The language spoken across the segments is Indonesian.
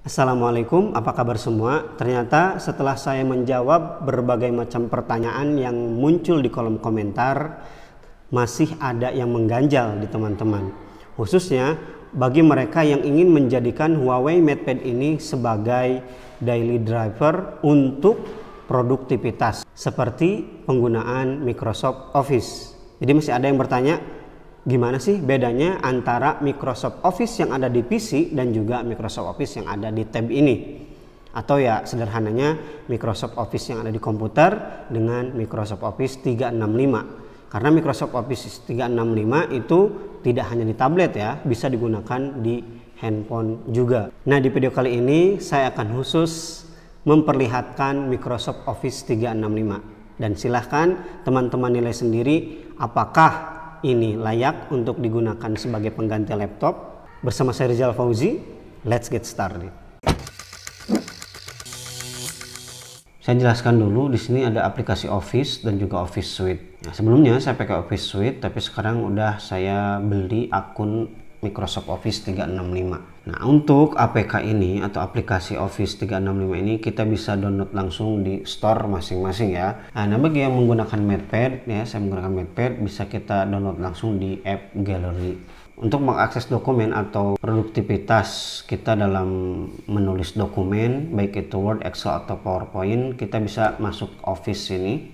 Assalamualaikum, apa kabar semua? Ternyata setelah saya menjawab berbagai macam pertanyaan yang muncul di kolom komentar, masih ada yang mengganjal di teman-teman. Khususnya bagi mereka yang ingin menjadikan Huawei MatePad ini sebagai daily driver untuk produktivitas seperti penggunaan Microsoft Office. Jadi masih ada yang bertanya, gimana sih bedanya antara Microsoft Office yang ada di PC dan juga Microsoft Office yang ada di tab ini? Atau ya sederhananya Microsoft Office yang ada di komputer dengan Microsoft Office 365. Karena Microsoft Office 365 itu tidak hanya di tablet ya, bisa digunakan di handphone juga. Nah, di video kali ini saya akan khusus memperlihatkan Microsoft Office 365. Dan silahkan teman-teman nilai sendiri apakah ini layak untuk digunakan sebagai pengganti laptop. Bersama saya Rizal Fauzi, let's get started. Saya jelaskan dulu, di sini ada aplikasi Office dan juga Office Suite. Nah, sebelumnya saya pakai Office Suite, tapi sekarang udah saya beli akun Microsoft Office 365. Nah, untuk APK ini atau aplikasi Office 365 ini kita bisa download langsung di store masing-masing ya. Nah, bagi yang menggunakan MatePad ya, saya menggunakan MatePad, bisa kita download langsung di App Gallery. Untuk mengakses dokumen atau produktivitas kita dalam menulis dokumen, baik itu Word, Excel atau PowerPoint, kita bisa masuk Office ini.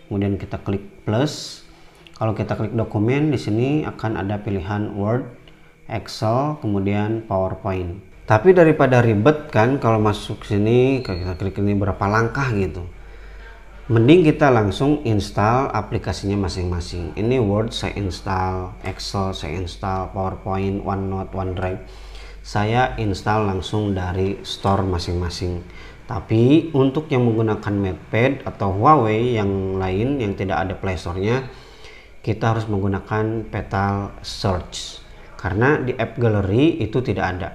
Kemudian kita klik plus. Kalau kita klik dokumen, di sini akan ada pilihan Word, Excel, kemudian PowerPoint. Tapi daripada ribet kan kalau masuk sini, kita klik ini berapa langkah gitu. Mending kita langsung install aplikasinya masing-masing. Ini Word saya install, Excel saya install, PowerPoint, OneNote, OneDrive saya install langsung dari store masing-masing. Tapi untuk yang menggunakan MatePad atau Huawei yang lain yang tidak ada Play Store-nya, kita harus menggunakan Petal Search. Karena di App Gallery itu tidak ada.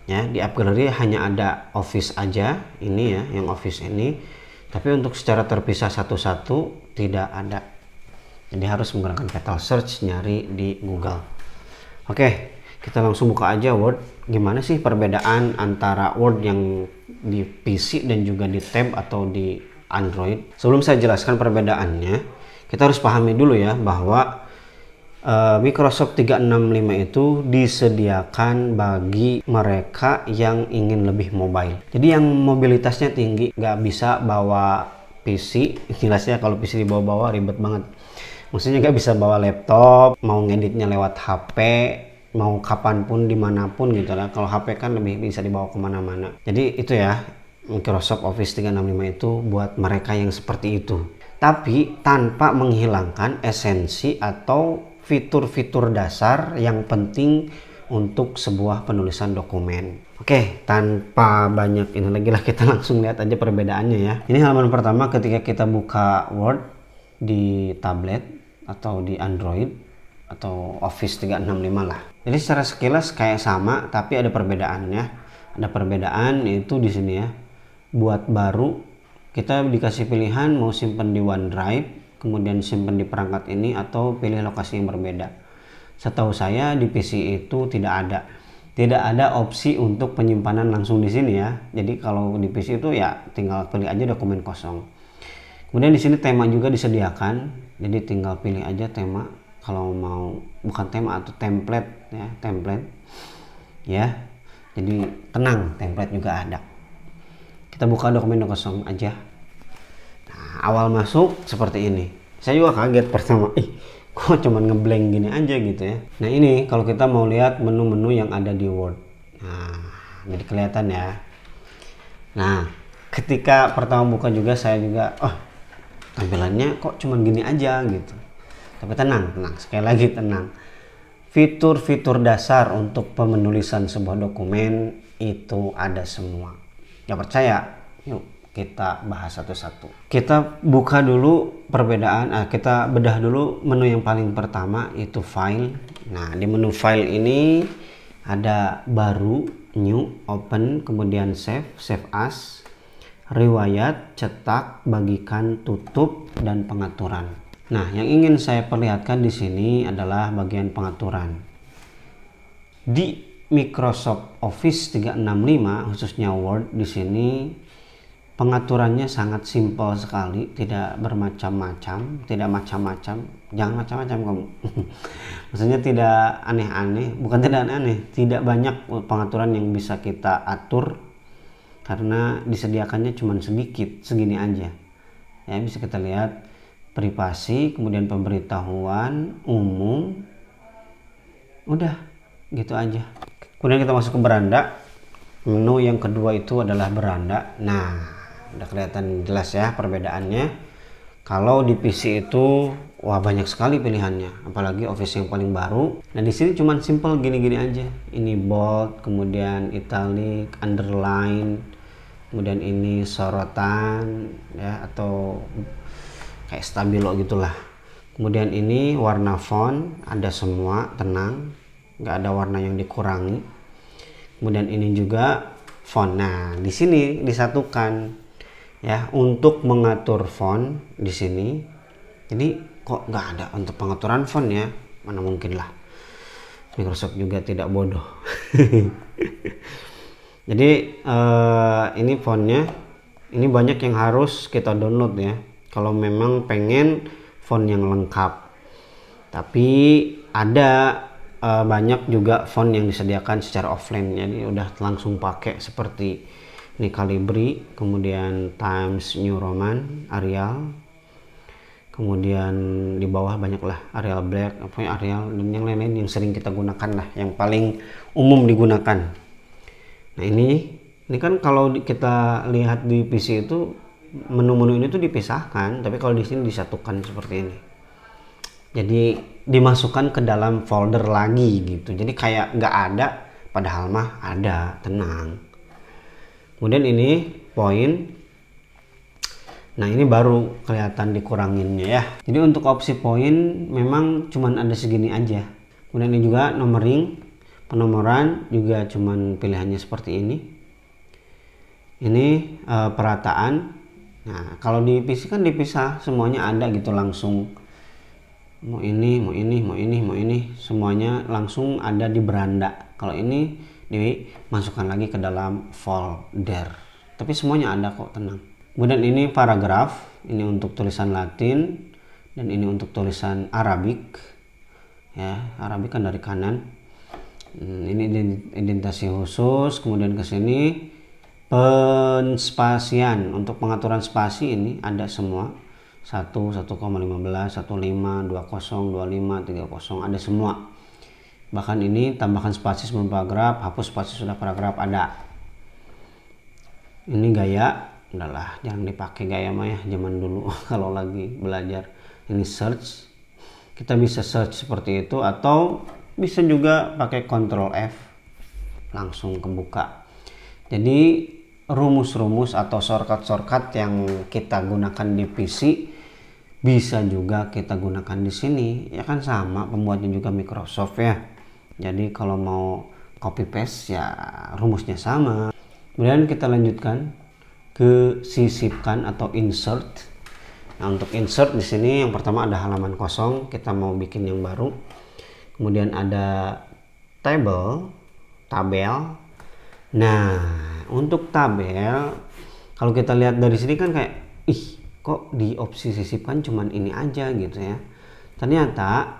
Ya, di App Gallery hanya ada Office aja, ini ya, yang Office ini. Tapi untuk secara terpisah satu-satu tidak ada. Jadi harus menggunakan Petal Search, nyari di Google. Oke, kita langsung buka aja Word. Gimana sih perbedaan antara Word yang di PC dan juga di tab atau di Android? Sebelum saya jelaskan perbedaannya, kita harus pahami dulu ya bahwa Microsoft 365 itu disediakan bagi mereka yang ingin lebih mobile. Jadi yang mobilitasnya tinggi, nggak bisa bawa PC. Jelasnya kalau PC dibawa-bawa ribet banget. Maksudnya nggak bisa bawa laptop, mau ngeditnya lewat HP, mau kapanpun dimanapun gitu lah. Kalau HP kan lebih bisa dibawa kemana-mana. Jadi itu ya, Microsoft Office 365 itu buat mereka yang seperti itu. Tapi tanpa menghilangkan esensi atau fitur-fitur dasar yang penting untuk sebuah penulisan dokumen. Oke, tanpa banyak ini lagi lah, kita langsung lihat aja perbedaannya ya. Ini halaman pertama ketika kita buka Word di tablet atau di Android atau Office 365 lah. Jadi secara sekilas kayak sama, tapi ada perbedaannya. Ada perbedaan yaitu di sini ya. Buat baru kita dikasih pilihan mau simpan di OneDrive, kemudian simpan di perangkat ini atau pilih lokasi yang berbeda. Setahu saya di PC itu tidak ada opsi untuk penyimpanan langsung di sini ya. Jadi kalau di PC itu ya tinggal pilih aja dokumen kosong. Kemudian di sini tema juga disediakan, jadi tinggal pilih aja tema kalau mau, bukan tema atau template ya, template ya. Jadi tenang, template juga ada. Kita buka dokumen kosong aja. Awal masuk seperti ini. Saya juga kaget pertama, kok cuman ngeblank gini aja gitu ya. Nah ini kalau kita mau lihat menu-menu yang ada di Word. Nah, jadi kelihatan ya. Nah, ketika pertama buka juga saya juga, tampilannya kok cuman gini aja gitu. Tapi tenang, sekali lagi tenang. Fitur-fitur dasar untuk pemenulisan sebuah dokumen itu ada semua. Gak percaya? Yuk kita bahas satu-satu. Kita buka dulu perbedaan, kita bedah dulu menu yang paling pertama itu file. Nah, di menu file ini ada baru, new, open, kemudian save, save as, riwayat, cetak, bagikan, tutup, dan pengaturan. Nah, yang ingin saya perlihatkan di sini adalah bagian pengaturan. Di Microsoft Office 365 khususnya Word di sini pengaturannya sangat simpel sekali, tidak bermacam-macam, tidak macam-macam, jangan macam-macam kamu. Maksudnya tidak aneh-aneh, bukan tidak aneh-aneh, tidak banyak pengaturan yang bisa kita atur karena disediakannya cuma sedikit, segini aja. Ya, bisa kita lihat privasi, kemudian pemberitahuan umum, udah gitu aja. Kemudian kita masuk ke beranda. Menu yang kedua itu adalah beranda. Nah, udah kelihatan jelas ya perbedaannya. Kalau di PC itu wah banyak sekali pilihannya, apalagi Office yang paling baru. Nah, di sini cuman simple gini-gini aja. Ini bold, kemudian italic, underline, kemudian ini sorotan ya, atau kayak stabilo gitulah. Kemudian ini warna font ada semua, tenang, nggak ada warna yang dikurangi. Kemudian ini juga font. Nah, di sini disatukan ya untuk mengatur font di sini. Jadi kok nggak ada untuk pengaturan font ya? Mana mungkin lah. Microsoft juga tidak bodoh. Jadi ini fontnya, ini banyak yang harus kita download ya. Kalau memang pengen font yang lengkap. Tapi ada banyak juga font yang disediakan secara offline, jadi udah langsung pakai seperti ini Calibri, kemudian Times New Roman, Arial, kemudian di bawah banyak lah Arial Black, Arial dan yang lain-lain yang sering kita gunakan lah, yang paling umum digunakan. Nah ini kan kalau kita lihat di PC itu menu-menu ini tuh dipisahkan, tapi kalau di sini disatukan seperti ini. Jadi dimasukkan ke dalam folder lagi gitu, jadi kayak nggak ada padahal mah ada, tenang. Kemudian ini poin. Nah, ini baru kelihatan dikuranginnya ya. Jadi untuk opsi poin memang cuman ada segini aja. Kemudian ini juga numbering, penomoran juga cuman pilihannya seperti ini. Ini perataan. Nah, kalau di PC kan dipisah, semuanya ada gitu langsung. Mau ini, mau ini, mau ini, mau ini, semuanya langsung ada di beranda. Kalau ini dimasukkan lagi ke dalam folder. Tapi semuanya ada kok, tenang. Kemudian ini paragraf, ini untuk tulisan Latin dan ini untuk tulisan Arabik. Ya, Arabik kan dari kanan. Ini indentasi khusus, kemudian ke sini penspasian. Untuk pengaturan spasi ini ada semua. 1, 1,15, 15, 20, 25, 30 ada semua. Bahkan ini tambahkan spasi sebelum paragraf, hapus spasi sudah paragraf ada. Ini gaya, udahlah jangan dipakai gaya mah ya zaman dulu kalau lagi belajar. Ini search, kita bisa search seperti itu atau bisa juga pakai Ctrl F langsung kebuka. Jadi rumus-rumus atau shortcut yang kita gunakan di PC bisa juga kita gunakan di sini ya kan, sama pembuatnya juga Microsoft ya. Jadi kalau mau copy paste ya rumusnya sama. Kemudian kita lanjutkan ke sisipkan atau insert. Nah, untuk insert di sini yang pertama ada halaman kosong, kita mau bikin yang baru. Kemudian ada tabel. Nah, untuk tabel kalau kita lihat dari sini kan kayak kok di opsi sisipkan cuman ini aja gitu ya. Ternyata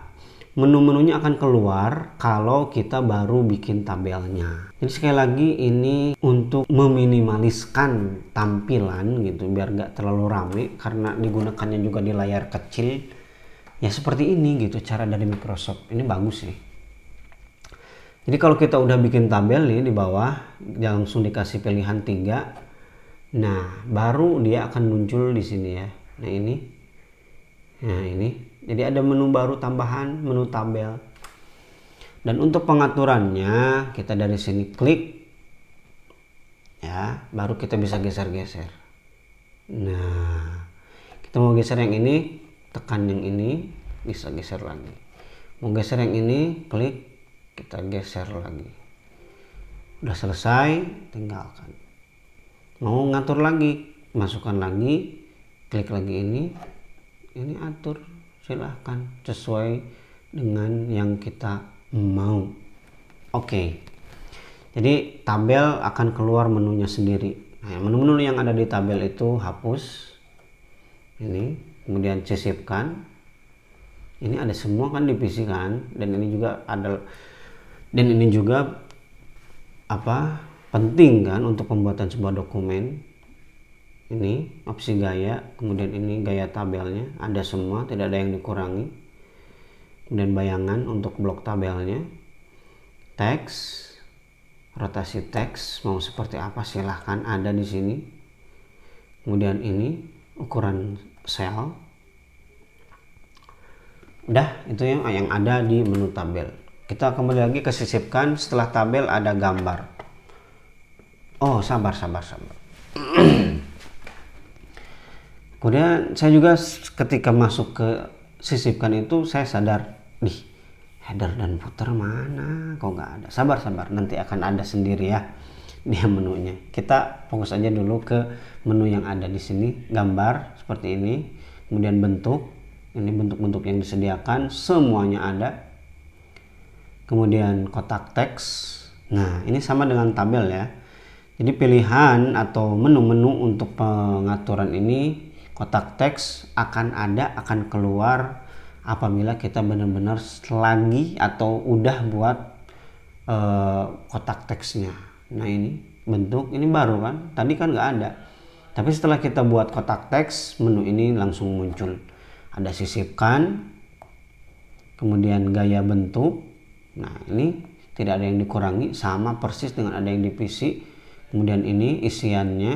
menu-menunya akan keluar kalau kita baru bikin tabelnya. Jadi sekali lagi ini untuk meminimaliskan tampilan gitu biar gak terlalu rame karena digunakannya juga di layar kecil. Ya seperti ini gitu cara dari Microsoft. Ini bagus sih. Jadi kalau kita udah bikin tabel nih di bawah langsung dikasih pilihan 3. Nah, baru dia akan muncul di sini ya. Nah, ini. Nah, ini. Jadi ada menu baru tambahan, menu tabel. Dan untuk pengaturannya, kita dari sini klik. Ya, baru kita bisa geser-geser. Nah, kita mau geser yang ini, tekan yang ini, bisa geser lagi. Mau geser yang ini, klik, kita geser lagi. Udah selesai, tinggalkan. Mau ngatur lagi, masukkan lagi, klik lagi ini atur, silahkan sesuai dengan yang kita mau. Oke, Jadi tabel akan keluar menunya sendiri. Nah, menu-menu yang ada di tabel itu hapus, ini, kemudian sisipkan. Ini ada semua kan di PC kan, dan ini juga ada, dan ini juga apa penting kan untuk pembuatan sebuah dokumen. Ini opsi gaya, kemudian ini gaya tabelnya, ada semua, tidak ada yang dikurangi. Kemudian bayangan untuk blok tabelnya, teks, rotasi teks mau seperti apa silahkan ada di sini. Kemudian ini ukuran sel. Udah, itu yang ada di menu tabel. Kita kembali lagi ke sisipkan. Setelah tabel ada gambar. Oh, sabar. Kemudian saya juga ketika masuk ke sisipkan itu saya sadar, header dan footer mana kok nggak ada. Sabar, nanti akan ada sendiri ya dia menunya. Kita fokus aja dulu ke menu yang ada di sini. Gambar seperti ini, kemudian bentuk, ini bentuk-bentuk yang disediakan semuanya ada. Kemudian kotak teks. Nah, ini sama dengan tabel ya. Jadi pilihan atau menu-menu untuk pengaturan ini, kotak teks akan ada, akan keluar apabila kita benar-benar lagi atau udah buat kotak teksnya. Nah, ini bentuk, ini baru kan, tadi kan nggak ada. Tapi setelah kita buat kotak teks, menu ini langsung muncul. Ada sisipkan, kemudian gaya bentuk. Nah, ini tidak ada yang dikurangi, sama persis dengan ada yang di PC. Kemudian ini isiannya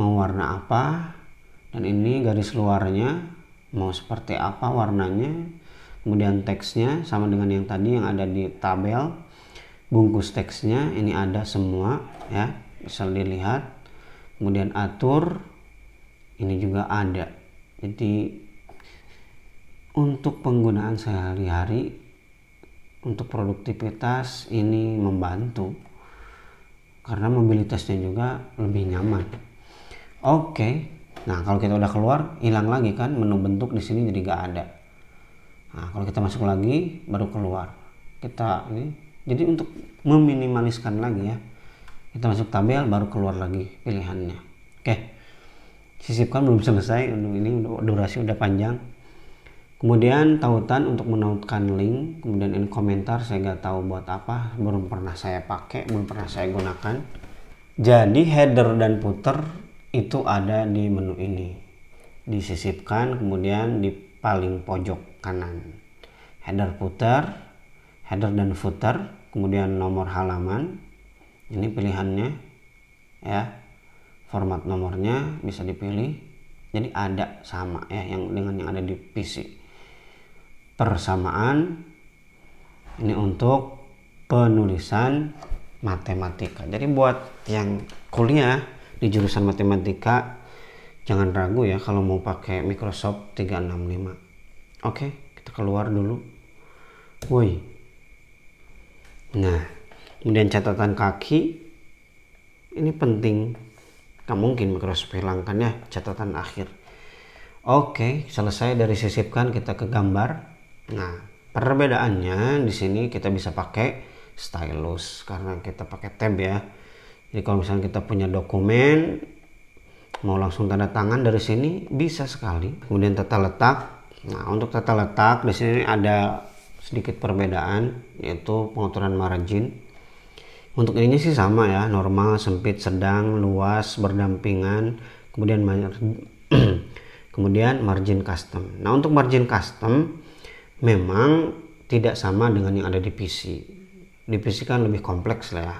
mau warna apa, dan ini garis luarnya mau seperti apa warnanya. Kemudian teksnya sama dengan yang tadi yang ada di tabel. Bungkus teksnya ini ada semua ya, bisa dilihat. Kemudian atur, ini juga ada. Jadi untuk penggunaan sehari-hari, untuk produktivitas ini membantu karena mobilitasnya juga lebih nyaman. Oke. Nah, kalau kita udah keluar, hilang lagi kan menu bentuk di sini, jadi nggak ada. Nah, kalau kita masuk lagi baru keluar. Kita ini jadi untuk meminimaliskan lagi ya. Kita masuk tabel baru keluar lagi pilihannya. Oke. Sisipkan belum selesai, ini durasi udah panjang. Kemudian tautan untuk menautkan link, kemudian ini komentar, saya nggak tahu buat apa, belum pernah saya pakai, belum pernah saya gunakan. Jadi header dan footer itu ada di menu ini, disisipkan, kemudian di paling pojok kanan. Header dan footer, kemudian nomor halaman, ini pilihannya ya, format nomornya bisa dipilih, jadi ada sama ya yang dengan yang ada di PC. Persamaan, ini untuk penulisan matematika. Jadi buat yang kuliah di jurusan matematika jangan ragu ya kalau mau pakai Microsoft 365. Oke, kita keluar dulu. Woi. Nah, kemudian catatan kaki ini penting. Gak mungkin Microsoft hilangkan ya catatan akhir. Oke, selesai dari sisipkan, kita ke gambar. Nah, perbedaannya di sini kita bisa pakai stylus karena kita pakai tab ya. Jadi kalau misalnya kita punya dokumen mau langsung tanda tangan dari sini bisa sekali. Kemudian tata letak. Nah, untuk tata letak di sini ada sedikit perbedaan, yaitu pengaturan margin. Untuk ini sih sama ya, normal, sempit, sedang, luas, berdampingan. Kemudian margin custom. Nah, untuk margin custom memang tidak sama dengan yang ada di PC. Di PC kan lebih kompleks lah ya,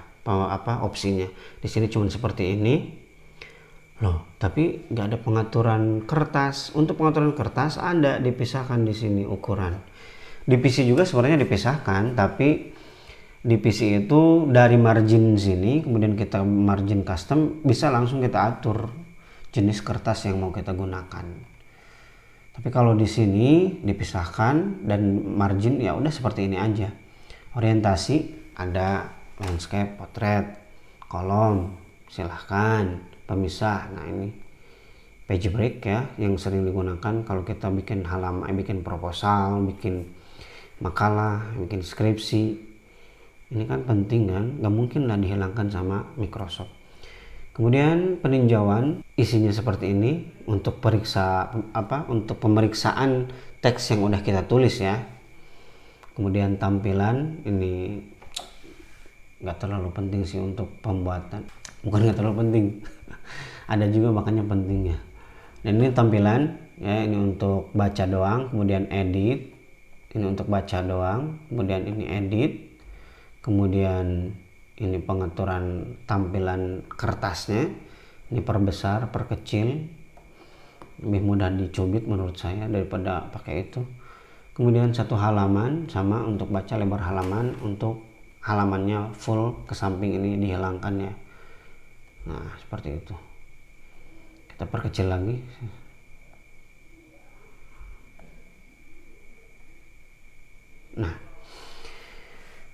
opsinya. Di sini cuma seperti ini. Loh, tapi nggak ada pengaturan kertas. Untuk pengaturan kertas ada dipisahkan di sini ukuran. Di PC juga sebenarnya dipisahkan, tapi di PC itu dari margin sini, kemudian kita margin custom, bisa langsung kita atur jenis kertas yang mau kita gunakan. Tapi kalau di sini dipisahkan dan margin ya udah seperti ini aja. Orientasi ada landscape, portrait, kolom, silahkan pemisah. Nah, ini page break ya yang sering digunakan kalau kita bikin halaman, bikin proposal, bikin makalah, bikin skripsi. Ini kan penting kan, nggak mungkin lah dihilangkan sama Microsoft. Kemudian peninjauan isinya seperti ini untuk untuk pemeriksaan teks yang udah kita tulis ya. Kemudian tampilan ini nggak terlalu penting sih untuk pembuatan, bukan nggak terlalu penting, ada juga makanya pentingnya. Dan ini tampilan ya, ini untuk baca doang, kemudian edit, ini untuk baca doang, kemudian ini edit, kemudian ini pengaturan tampilan kertasnya, ini perbesar, perkecil, lebih mudah dicubit menurut saya daripada pakai itu. Kemudian satu halaman sama untuk baca lebar halaman, untuk halamannya full ke samping ini dihilangkan ya. Nah seperti itu, kita perkecil lagi. Nah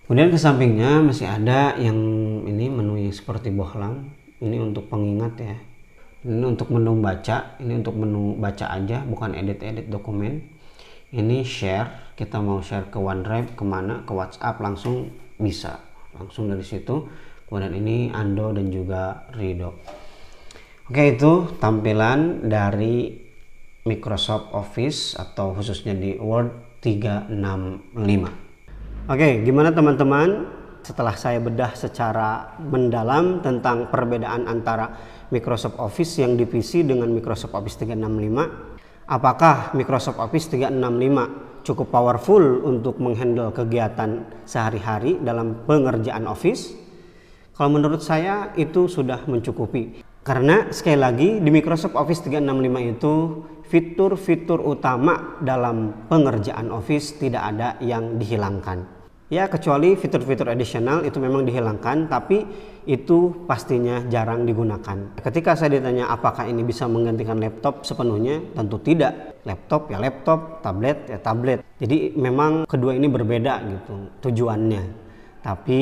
kemudian ke sampingnya masih ada yang ini menu yang seperti bohlam. Ini untuk pengingat ya. Ini untuk menu baca. Ini untuk menu baca aja, bukan edit dokumen. Ini share. Kita mau share ke OneDrive, kemana, ke WhatsApp langsung bisa. Langsung dari situ. Kemudian ini undo dan juga redo. Oke, itu tampilan dari Microsoft Office atau khususnya di Word 365. Oke, gimana teman-teman? Setelah saya bedah secara mendalam tentang perbedaan antara Microsoft Office yang di PC dengan Microsoft Office 365, apakah Microsoft Office 365 cukup powerful untuk menghandle kegiatan sehari-hari dalam pengerjaan Office? Kalau menurut saya itu sudah mencukupi. Karena sekali lagi di Microsoft Office 365 itu fitur-fitur utama dalam pengerjaan Office tidak ada yang dihilangkan. Ya kecuali fitur-fitur additional itu memang dihilangkan, tapi itu pastinya jarang digunakan. Ketika saya ditanya apakah ini bisa menggantikan laptop sepenuhnya, tentu tidak. Laptop ya laptop, tablet ya tablet. Jadi memang kedua ini berbeda gitu tujuannya. Tapi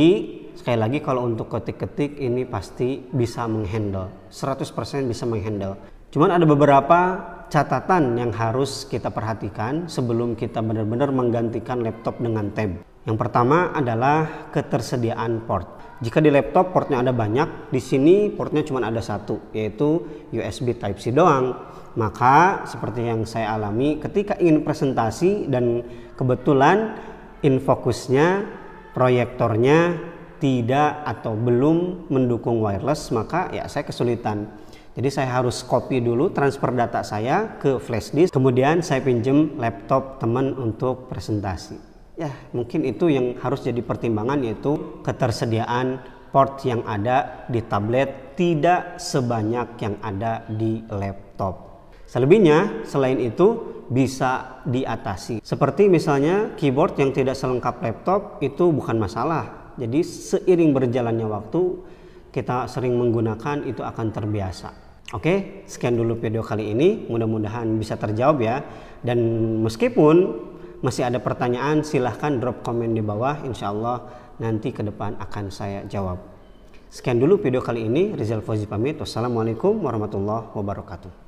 sekali lagi kalau untuk ketik-ketik ini pasti bisa menghandle, 100% bisa menghandle. Cuman ada beberapa catatan yang harus kita perhatikan sebelum kita benar-benar menggantikan laptop dengan tab. Yang pertama adalah ketersediaan port. Jika di laptop portnya ada banyak, di sini portnya cuma ada satu, yaitu USB Type-C doang. Maka seperti yang saya alami ketika ingin presentasi dan kebetulan infokusnya, proyektornya tidak atau belum mendukung wireless, maka ya saya kesulitan. Jadi saya harus copy dulu, transfer data saya ke flash disk, kemudian saya pinjem laptop teman untuk presentasi. Ya mungkin itu yang harus jadi pertimbangan, yaitu ketersediaan port yang ada di tablet tidak sebanyak yang ada di laptop. Selebihnya selain itu bisa diatasi. Seperti misalnya keyboard yang tidak selengkap laptop itu bukan masalah. Jadi seiring berjalannya waktu kita sering menggunakan itu akan terbiasa. Oke, sekian dulu video kali ini. Mudah-mudahan bisa terjawab ya. Dan meskipun masih ada pertanyaan, silahkan drop komen di bawah. Insya Allah nanti ke depan akan saya jawab. Sekian dulu video kali ini. Rizal Fauzi pamit. Wassalamualaikum warahmatullahi wabarakatuh.